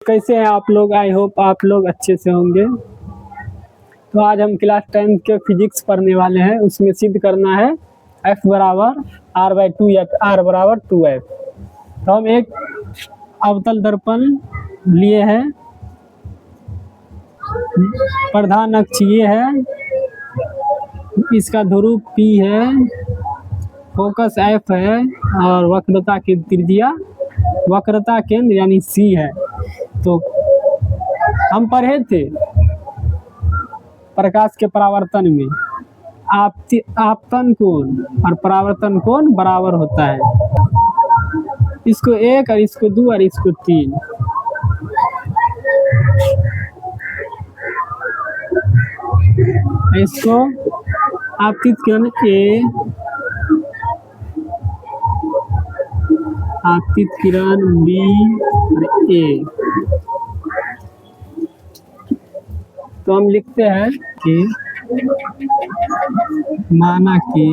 कैसे हैं आप लोग? आई होप आप लोग अच्छे से होंगे। तो आज हम क्लास 10 के फिजिक्स पढ़ने वाले हैं। उसमें सिद्ध करना है F बराबर R/2 या R बराबर 2F। तो हम एक अवतल दर्पण लिए हैं। प्रधान अक्ष ये है, इसका ध्रुव P है, फोकस F है और वक्रता की त्रिज्या, वक्रता केंद्र यानी C है। तो हम पढ़े थे प्रकाश के परावर्तन में आपतन कोण और परावर्तन कोण बराबर होता है। इसको 1 और इसको 2 और इसको 3। इसको आपतित किरण A, आपतित किरण B और A। तो हम लिखते हैं कि माना कि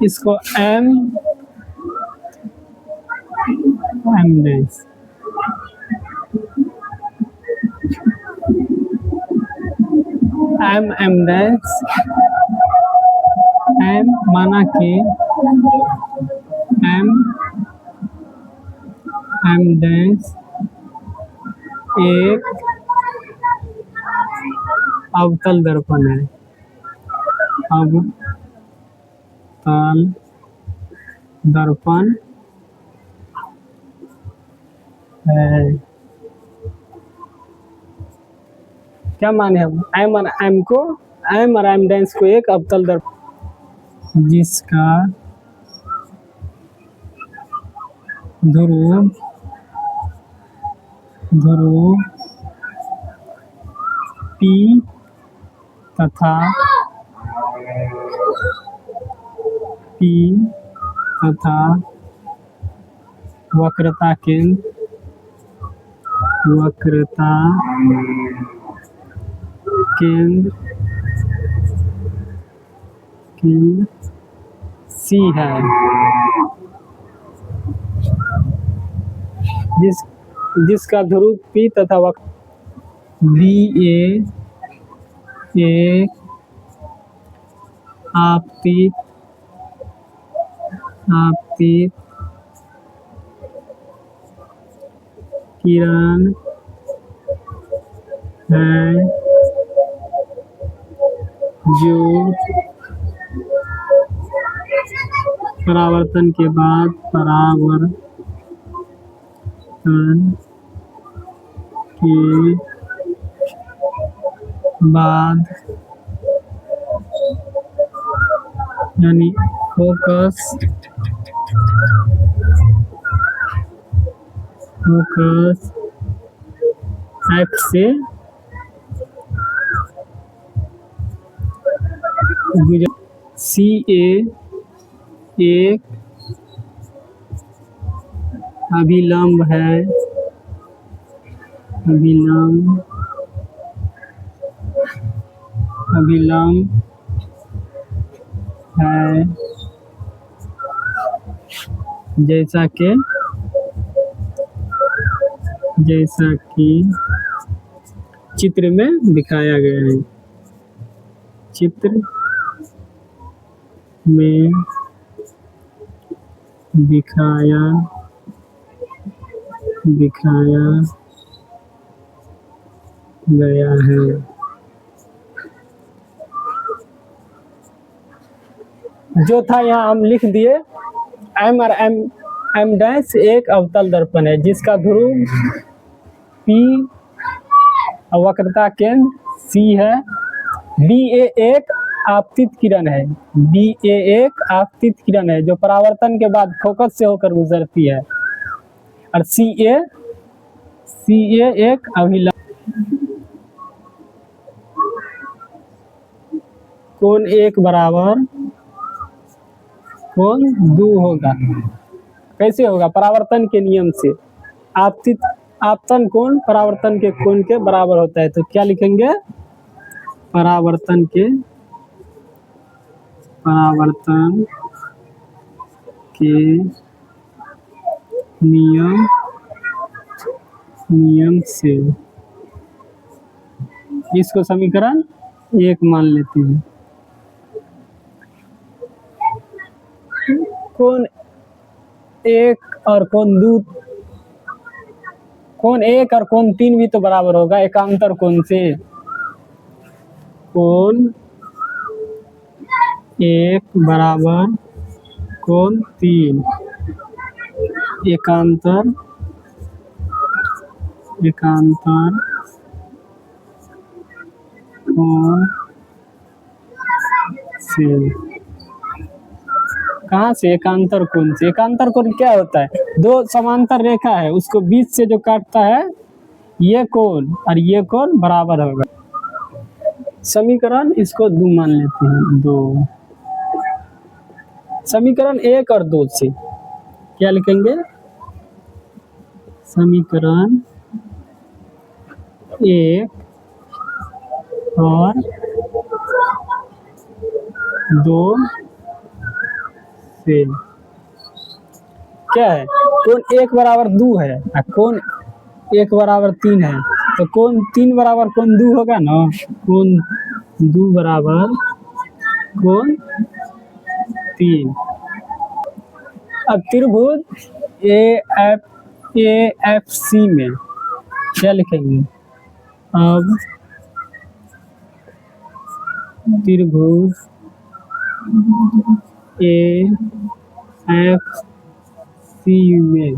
इसको M dash M dash M माना कि M डैश एक अवतल दर्पण है। अवतल दर्पण है। क्या माने हम M और M डैश को एक अवतल दर्पण जिसका ध्रुव P तथा वक्रता केंद्र C है। जिसका ध्रुव P तथा वक्र BA एक आपतित किरण है जो परावर्तन के बाद यानी फोकस F से CA एक अभिलंब है, जैसा कि चित्र में दिखाया गया है। चित्र में दिखाया गया है। जो था यहाँ हम लिख दिए। M और M डैश एक अवतल दर्पण है जिसका ध्रुव P और वक्रता केंद्र C है। BA एक आपतित किरण है। BA एक आपतित किरण है जो परावर्तन के बाद फोकस से होकर गुजरती है। और CA एक अभिलंब। कोण 1 बराबर कोण 2 होगा। कैसे होगा? परावर्तन के नियम से। आपतन कोण परावर्तन के कोण के बराबर होता है। तो क्या लिखेंगे? परावर्तन के नियम से इसको समीकरण 1 मान लेते हैं। कौन एक और कौन 3 भी तो बराबर होगा एकांतर कोण से। कौन 1 बराबर कौन 3 एकांतर कोण से। कहाँ से? एकांतर कोण से। एकांतर कोण क्या होता है? दो समांतर रेखा है, उसको बीच से जो काटता है ये कोण और ये कोण बराबर होगा। समीकरण इसको 2 मान लेते हैं। 2 समीकरण 1 और 2 से क्या लिखेंगे? समीकरण 1 और 2 से क्या है? कौन 1 बराबर 2 है और कौन 1 बराबर 3 है, तो कौन 3 बराबर कौन 2 होगा ना। कौन 2 बराबर कौन 3। अब त्रिभुज AFC में क्या लिखेंगे? अब त्रिभुज AFC में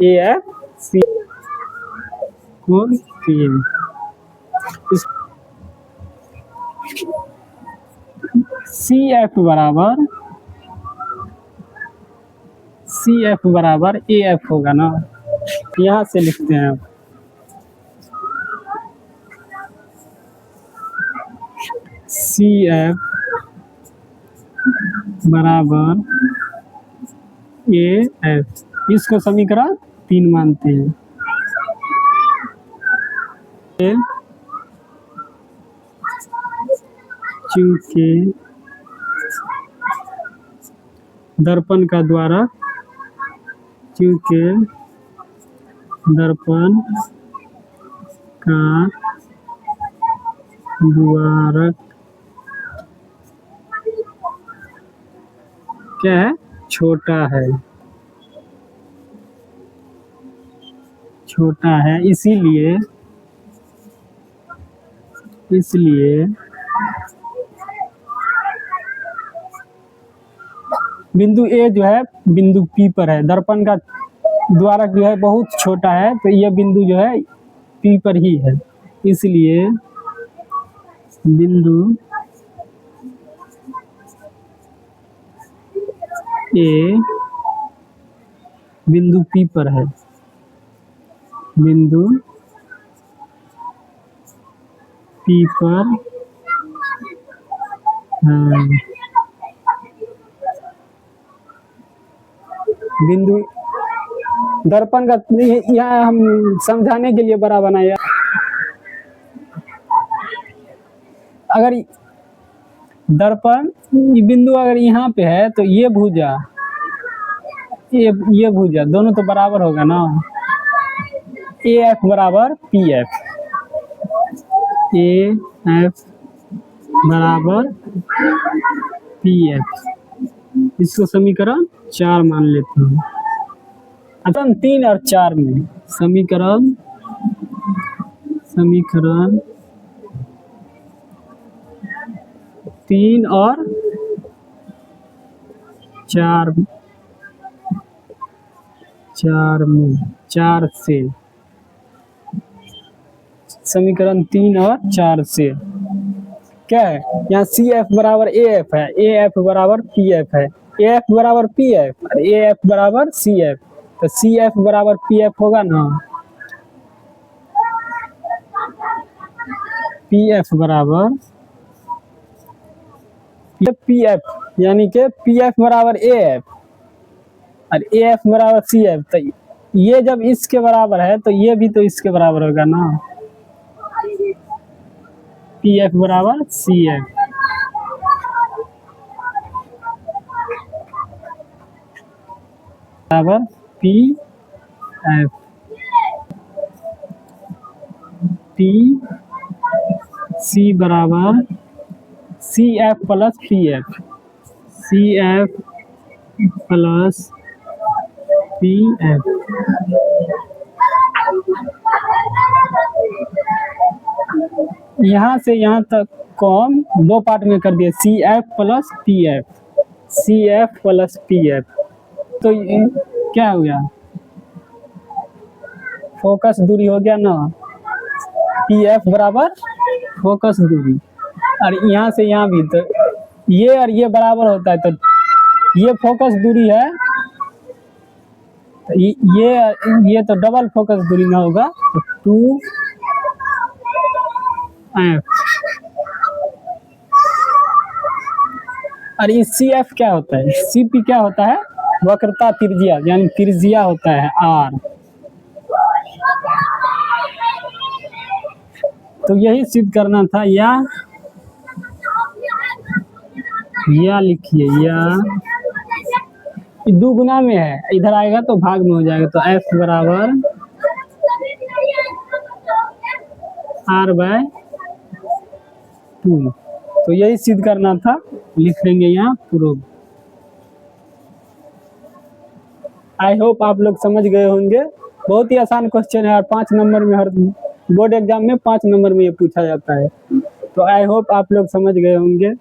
AFC कोण 3 CF बराबर AF होगा ना। यहाँ से लिखते हैं। CF बराबर AF, इसको समीकरण 3 मानते हैं। चूंकि दर्पण का द्वारक क्या है? छोटा है, इसीलिए बिंदु A जो है बिंदु P पर है। दर्पण का द्वारक जो है बहुत छोटा है, तो यह बिंदु जो है P पर ही है, इसलिए बिंदु A बिंदु P पर है। बिंदु P पर बिंदु दर्पण का यहाँ हम समझाने के लिए बड़ा बनाया। अगर दर्पण बिंदु अगर यहाँ पे है तो ये भुजा दोनों तो बराबर होगा ना। AF बराबर PF, AF बराबर PF, इसको समीकरण 4 मान लेते हैं। अच्छा 3 और 4 में समीकरण 3 और 4 में 4 से समीकरण 3 और 4 से क्या है? यहाँ CF बराबर AF है, AF बराबर PF है, AF बराबर PF और AF बराबर CF, तो CF बराबर PF होगा ना। PF बराबर PF यानी कि PF बराबर AF और AF बराबर CF, तो ये जब इसके बराबर है तो ये भी तो इसके बराबर होगा ना। PF बराबर CF, बराबर पी एफ, टी सी बराबर C F plus P F, C F plus P F. यहाँ से यहाँ तक को हम दो पार्ट में कर दिए, C F plus P F, C F plus P F. तो ये क्या हो गया, फोकस दूरी हो गया ना, पी एफ बराबर फोकस दूरी। और यहाँ से यहाँ भी तो ये और ये बराबर होता है, तो ये फोकस दूरी है, तो ये तो डबल फोकस दूरी ना होगा, तो 2f। और ये सी एफ क्या होता है, सी पी क्या होता है, वक्रता त्रिज्या, यानी त्रिज्या होता है आर। तो यही सिद्ध करना था, या लिखिए, या दो गुना में है, इधर आएगा तो भाग में हो जाएगा, तो एफ बराबर आर बाय 2। तो यही सिद्ध करना था, लिख देंगे यहाँ प्रूव। आई होप आप लोग समझ गए होंगे, बहुत ही आसान क्वेश्चन है और 5 नंबर में, हर बोर्ड एग्जाम में 5 नंबर में ये पूछा जाता है। तो आई होप आप लोग समझ गए होंगे।